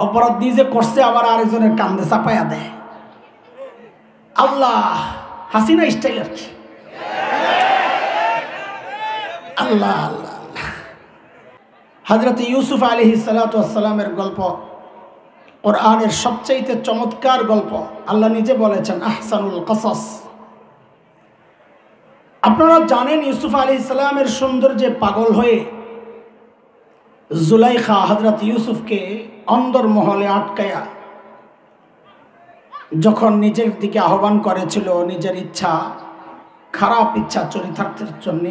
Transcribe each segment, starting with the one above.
অপরাধ নিজে করছে আবার আরেকজনের কান্দে চাপাইয়া দেয়। আল্লাহ হাসিনা স্টাইল আর কি। আল্লাহ আল্লাহ। হযরত ইউসুফ আলাইহিস সালাতু ওয়াস সালামের গল্প কোরআনের সবচেয়ে চমৎকার গল্প। আল্লাহ নিজে বলেছেন আহসানুল কসস। আপনারা জানেন ইউসুফ আলাইহিস সালামের সৌন্দর্যে পাগল হয়ে জুলাইখা হযরত ইউসুফকে অন্দরমহলে আটকায়া যখন নিজের দিকে আহ্বান করেছিল নিজের ইচ্ছা, খারাপ ইচ্ছা চরিতার্থের জন্য,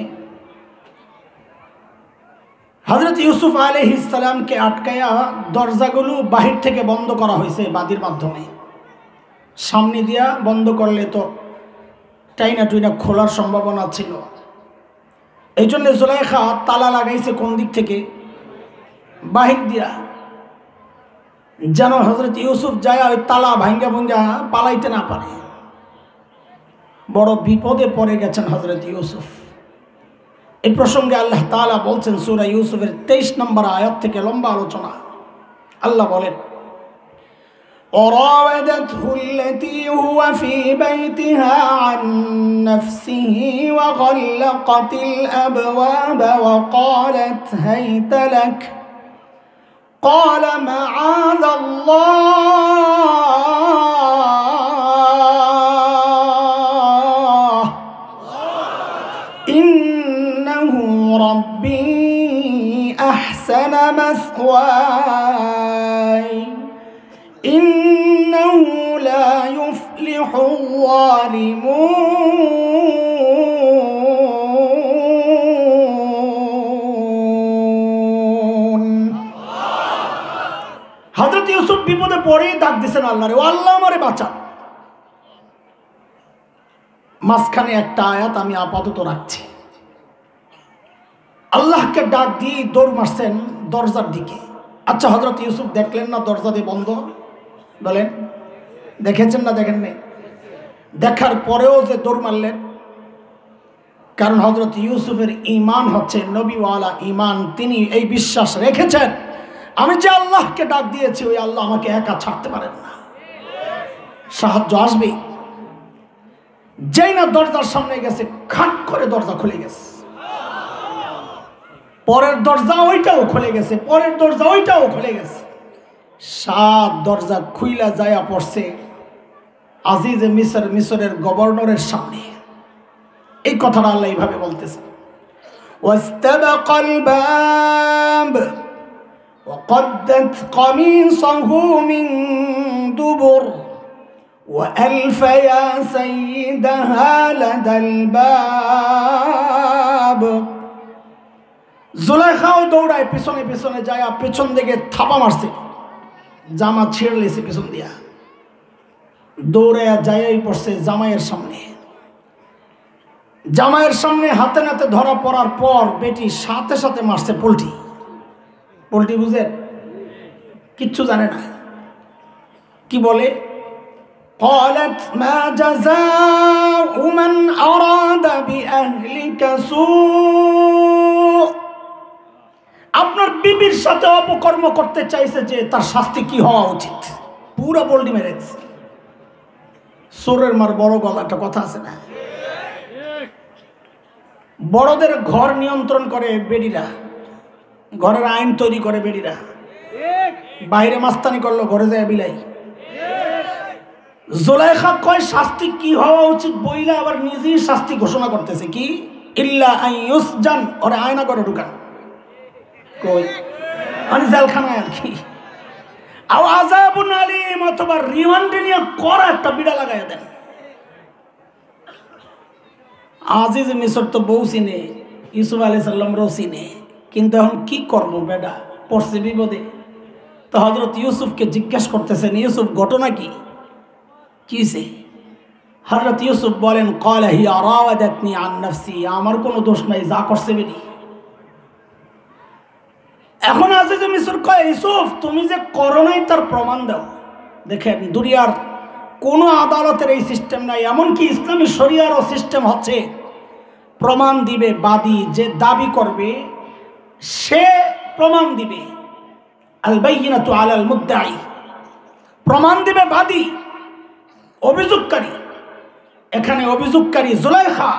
হযরত ইউসুফ আলাইহিস সালামকে আটকায়া দরজাগুলো বাহির থেকে বন্ধ করা হয়েছে বাদির মাধ্যমে। সামনে দিয়া বন্ধ করলে তো টাইনা টুইনা খোলার সম্ভাবনা ছিল। এই জন্য জুলাইখা তালা লাগাইছে কোন দিক থেকে? বাহির দিয়া, যেন হযরত ইউসুফ যায় ওই তালা ভাঙ্গা ভাঙ্গা পালাইতে না পারে। বড় বিপদে পড়ে গেছেন হযরত ইউসুফ। এই প্রসঙ্গে আল্লাহ তাআলা বলছেন সূরা ইউসুফের 23 নম্বর আয়াত থেকে লম্বা আলোচনা। আল্লাহ বলেন وراودته التي هو في بيتها عن نفسه وغلقت الأبواب وقالت هيت لك قال معاذ الله إنه ربي أحسن مثواي إنه لا يفلح الظالمون। হযরত ইউসুফ বিপদে পড়েই ডাক দিয়েছেন আল্লাহরে, ও আল্লাহ আমারে বাঁচা। মাঝখানে একটা আয়াত আমি আপাতত রাখছি। আল্লাহকে ডাক দিয়ে দৌড় মারছেন দরজার দিকে। আচ্ছা, হযরত ইউসুফ দেখলেন না দরজা দিয়ে বন্ধ? বলেন, দেখেছেন না দেখেন নাই? দেখার পরেও যে দৌড় মারলেন, কারণ হযরত ইউসুফের ঈমান হচ্ছে নবীওয়ালা ঈমান। তিনি এই বিশ্বাস রেখেছেন আমি যে আল্লাহকে ডাক দিয়েছি ওই আল্লাহ আমাকে একা ছাড়তে পারেন না, সাহায্য আসবে। যেই না দরজার সামনে গেছে, খাট করে দরজা খুলে গেছে। পরের দরজা ওইটাও খুলে গেছে, পরের দরজা ওইটাও খুলে গেছে। 7 দরজা খুইলা যায়া পড়ছে আজিজে মিসর, মিসরের গভর্নরের সামনে। এই কথাটা আল্লাহ এইভাবে বলতেছে ওয়াস্তাবাকাল বাব وقدت قميصه من دبر وألف يا سيدها لدى الباب। জুলাইখাও দৌড়ায় পিছনে পিছনে যায়, পেছন দিকে থাপা মারছে, জামা ছিঁড়ে লেছে পিছন দিয়া। দৌড়ে যাই পড়ছে জামাইয়ের সামনে। জামাইয়ের সামনে হাতে নাতে ধরা পড়ার পর বেটি সাথে সাথে মারছে পোল্টি। পোল্টি বুঝেন? কিচ্ছু জানে না। কি বলে? قالت ما جزاء من أراد بأهلك سوء। আপনার বিবির সাথে অপকর্ম করতে চাইছে যে তার শাস্তি কি হওয়া উচিত? পুরো পোল্টি মেরে দিচ্ছে। সোরের মার বড় গলা, একটা কথা আছে না? বড়দের ঘর নিয়ন্ত্রণ করে বেডিরা, ঘরের আইন তৈরি করে বেডিরা। বাইরে মাস্তানি করলো, ঘরে যায় বিলাই। জুলাইখা কয় শাস্তি কি হওয়া উচিত বইলা আবার নিজেই শাস্তি ঘোষণা করতেছে। কি? ইল্লা আন ইউসজান, ওরে আয়না করে ঢুকান। কই? মানে জেলখানায় আর কি। আও আযাবুন আলীম, অথবা রিমান্ডে নিয়ে কড়া একটা বিড়া লাগাইয়া দেন। আজিজ মিসর তো বউ চিনে, ইউসুফ আলাইহিস সালামরাও চিনে, কিন্তু এখন কি করবো? বেডা পড়ছে বিপদে। তো হযরত ইউসুফকে জিজ্ঞেস করতেছেন, ইউসুফ ঘটনা কি? কিসে? হযরত ইউসুফ বলেন ক্বালা হিয়া রাওয়াদাতনি আন নাফসি, আমার কোনো দোষ নাই, যা করছে বেডি। এখন আজিজ মিসর কয়, ইউসুফ তুমি যে করো নাই তার প্রমাণ দাও। দেখেন, দুনিয়ার কোনো আদালতের এই সিস্টেম নাই, এমনকি ইসলামী শরিয়ারও সিস্টেম হচ্ছে প্রমাণ দিবে বাদী, যে দাবি করবে সে প্রমাণ দিবে। আল বাইয়িনাতু আলাল মুদ্দাই, প্রমাণ দিবে বাদী, অভিযোগকারী। এখানে অভিযোগকারী জুলাইখা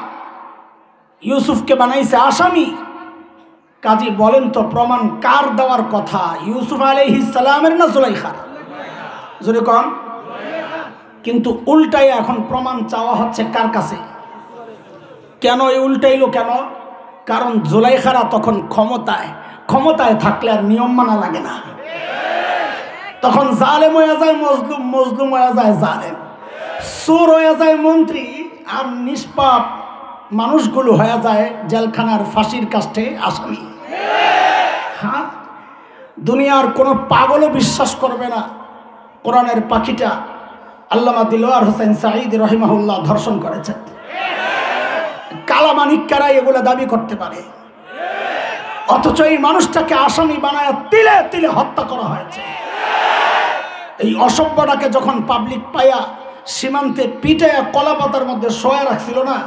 ইউসুফকে বানাইছে আসামি। কাজী বলেন তো প্রমাণ কার দেওয়ার কথা, ইউসুফ আলাইহিস সালামের না জুলাইখার? জোরে কোন। কিন্তু উল্টাই এখন প্রমাণ চাওয়া হচ্ছে কার কাছে? কেন এই উল্টাইলো কেন? কারণ জুলাইখারা তখন ক্ষমতায় থাকলে আর নিয়ম মানা লাগে না। তখন জালেম হয়ে যায় মজলুম, মজলুম হয়ে যায় জালেম, চোর হয়ে যায় মন্ত্রী, আর নিষ্পাপ মানুষগুলো হয়ে যায় জেলখানার ফাঁসির কাষ্টে আসামি। হ্যাঁ, দুনিয়ার কোনো পাগলও বিশ্বাস করবে না কোরআনের পাখিটা আল্লামা দিলওয়ার হোসেন সাঈদ রহিমাহুল্লাহ ধর্ষণ করেছেন। কালামানিক্যারাই এগুলো দাবি করতে পারে, অথচ এই মানুষটাকে আসামি বানায় তিলে তিলে হত্যা করা হয়েছে। এই অসভ্যটাকে যখন পাবলিক পাইয়া সীমান্তে পিটাইয়া কলাপাতার মধ্যে শোয়া রাখছিল না,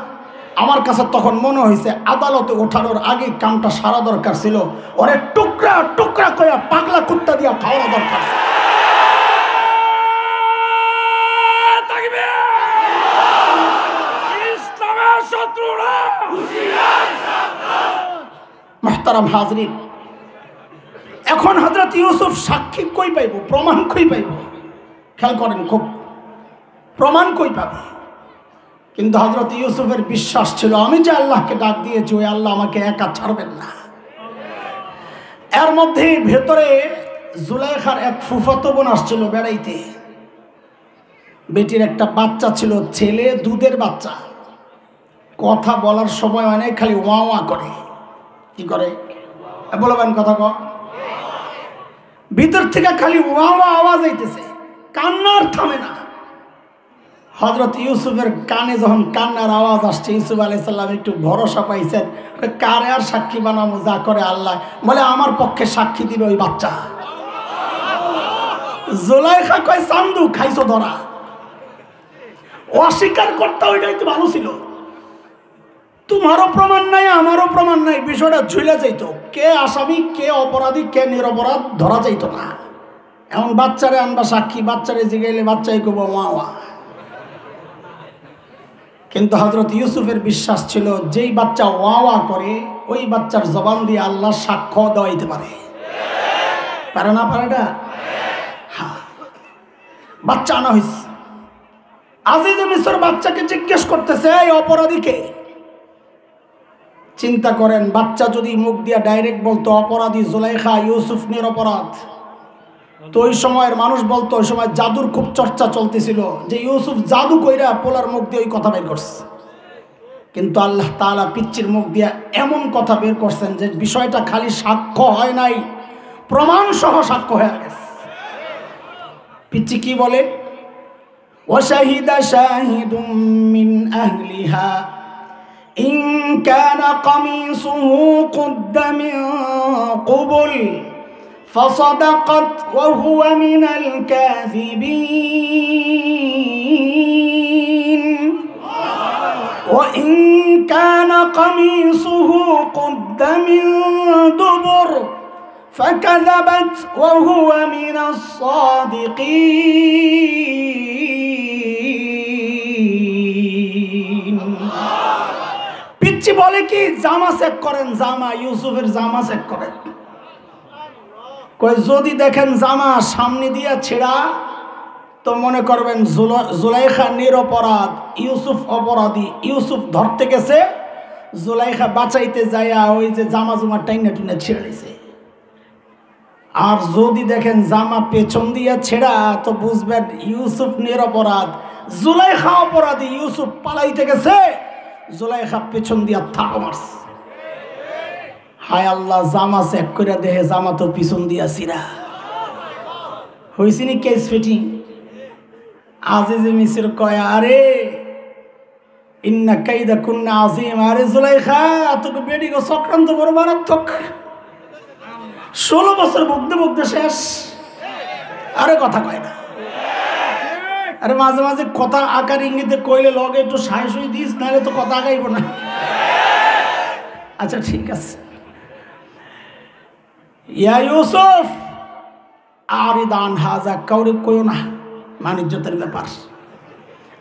আমার কাছে তখন মনে হয়েছে আদালতে ওঠানোর আগে কামটা সারা দরকার ছিল, ওরে টুকরা টুকরা করে পাগলা কুত্তা দিয়া খাওয়ানো দরকার। মুহতারাম হাজরিন, এখন হযরত ইউসুফ সাক্ষী কই পাইব, প্রমাণ কই পাইব? খেয়াল করেন খুব, প্রমাণ কই পাবে? কিন্তু হযরত ইউসুফের বিশ্বাস ছিল আমি যে আল্লাহকে ডাক দিয়েছি ওই আল্লাহ আমাকে একা ছাড়বেন না। এর মধ্যে ভেতরে জুলাইখার এক ফুফাতো বোন আসছিল বেড়াইতে। বেটির একটা বাচ্চা ছিল, ছেলে, দুধের বাচ্চা। কথা বলার সময় অনেক খালি ওয়া ওয়া করে। কি করে বলবেন? কথা কর। ভিতর থেকে খালি ওয়া ওয়া আওয়াজ আইতেছে, কান্নার থামে না। হযরত ইউসুফের কানে যখন কান্নার আওয়াজ আসছে, ইউসুফ আলাইহিস সালাম একটু ভরসা পাইছেন, কারে আর সাক্ষী বানাবো, যা করে আল্লাহ। বলে আমার পক্ষে সাক্ষী দিবে ওই বাচ্চা। জুলাইখা কয় চান্দু খাইছো ধরা। অস্বীকার করতে ওইটাই তো ভালো ছিল। তোমারও প্রমাণ নাই, আমারও প্রমাণ নাই, বিষয়টা ঝুলে যাইত। কে আসামি, কে অপরাধী, কে নিরপরাধ ধরা যাইত না। এখন বাচ্চারে আনবা সাক্ষী, বাচ্চারে জিগাইলে বাচ্চাই কব ওয়া ওয়া। কিন্তু হযরত ইউসুফের বিশ্বাস ছিল যেই বাচ্চা ওয়া ওয়া করে ওই বাচ্চার জবান দিয়ে আল্লাহ সাক্ষ্য দেওয়াইতে পারে। পারে না? পারে না? হ্যাঁ। বাচ্চা আনা হয়েছে। আজিজ মিসর বাচ্চাকে জিজ্ঞেস করতেছে এই অপরাধীকে। চিন্তা করেন, বাচ্চা যদি মুখ দিয়া ডাইরেক্ট বলতো অপরাধী জুলাইখা, ইউসুফ নিরপরাধ, তো ওই সময়ের মানুষ বলতো, ওই সময় জাদুর খুব চর্চা চলতেছিল যে ইউসুফ জাদু কইরা পোলার মুখ দিয়ে ওই কথা বের করছে। কিন্তু আল্লাহ তাআলা পিচ্চির মুখ দিয়া এমন কথা বের করছেন যে বিষয়টা খালি সাক্ষ্য হয় নাই, প্রমাণ সহ সাক্ষ্য হয়ে গেছে। পিচ্চি কি বলে? ওয়াশাহিদা শাহিদুম মিন আহলিহা ইন কানা কামিসুহু কুদ্দা মিন কুবুল فصدقت وهو من الكاذبين وإن كان قميصه قد من دبر فكذبت وهو من الصادقين পিচ্চি বলে কি জামা চেক করেন, জামা ইউসুফের জামা চেক করেন। যদি দেখেন জামা সামনে দিয়া ছেঁড়া তো মনে করবেন জুলাইখা নিরপরাধ, ইউসুফ অপরাধী। ইউসুফ ধরতে গেছে, জুলাইখা বাঁচাইতে যাইয়া ওই যে জামা জুমা টাইনা টুনা ছেড়ে দিছে। আর যদি দেখেন জামা পেছন দিয়া ছেঁড়া তো বুঝবেন ইউসুফ নিরপরাধ, জুলাইখা অপরাধী। ইউসুফ পালাইতে গেছে, জুলাইখা পেছন দিয়া থাপা মারছে। হায় আল্লাহ, জামা চেক করে দেখে জামা তো পিছন দিয়া ছিঁড়া। হয়েছিনি কেস ফিটিং। আজিজ মিসর কয় আরে ইন্না কাইদা কুন্না আজিম। আরে জুলাইখা তোকে বেডি গো চক্রান্ত বড় মারাত্মক। 16 বছর ভুগতে ভুগতে শেষ। আরে কথা কয় না। আরে মাঝে মাঝে কথা আকার ইঙ্গিতে কইলে লগে একটু সাহস হয়ে দিস, নাহলে তো কথা আগাইব না। আচ্ছা ঠিক আছে। ইয়া ইউসুফ, আর দান হাজা কাউরে কইও না, মানিজ্যতের ব্যাপার।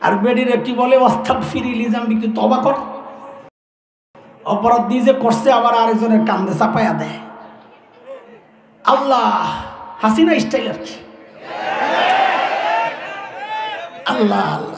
আর বেডিরে কি বলে, অস্তাব ফিরিলি জাম্বি, তুই তবা কর। অপরাধ দিয়ে যে করছে আবার আরেকজনের কান্দে চাপাইয়া দেয়। আল্লাহ, হাসিনা স্টাইল আর কি। আল্লাহ আল্লাহ।